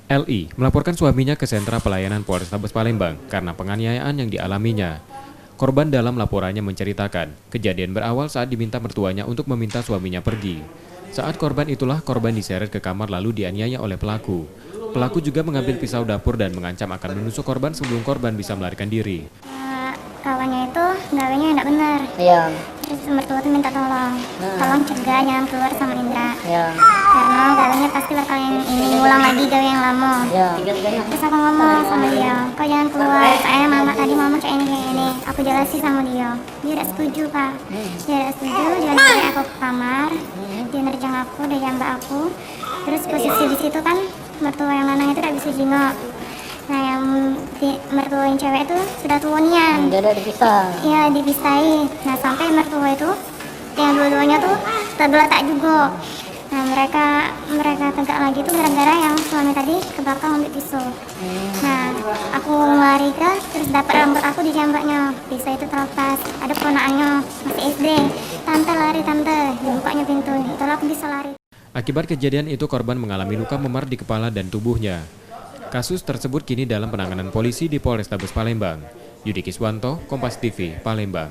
LI melaporkan suaminya ke sentra pelayanan Polrestabes Palembang karena penganiayaan yang dialaminya. Korban dalam laporannya menceritakan, kejadian berawal saat diminta mertuanya untuk meminta suaminya pergi. Saat korban itulah korban diseret ke kamar lalu dianiaya oleh pelaku. Pelaku juga mengambil pisau dapur dan mengancam akan menusuk korban sebelum korban bisa melarikan diri. Kawannya itu gawenya enggak benar. Iya. Terus mertua tuh minta tolong cegah jangan keluar sama Indra. Iya. Karena gawenya pasti bakal ini ngulang lagi gawe yang lama. Iya. Terus aku ngomong sama dia, kok jangan keluar, soalnya mama kayak ini. Aku jelasin sama dia tidak setuju Pak. Dia tidak setuju, dia narik aku ke kamar, dia nerjang aku, dia jambak aku. Terus posisi di situ kan mertua yang lanang itu tidak bisa jengok. Nah yang mertua yang cewek itu sudah tuanian. Dia udah dipisah. Iya dipisahi. Nah sampai mertua itu yang dua-duanya tuh tergeletak juga. Nah mereka tegak lagi tuh gara-gara yang suami tadi ke belakang ambil pisau. Nah aku lari terus dapat rambut aku dijambaknya. Pisau itu terlepas. Ada ponakannya masih SD. Tante lari tante, dibukanya pintu. Itulah aku bisa lari. Akibat kejadian itu korban mengalami luka memar di kepala dan tubuhnya. Kasus tersebut kini dalam penanganan polisi di Polrestabes Palembang. Yudi Kiswanto, Kompas TV, Palembang.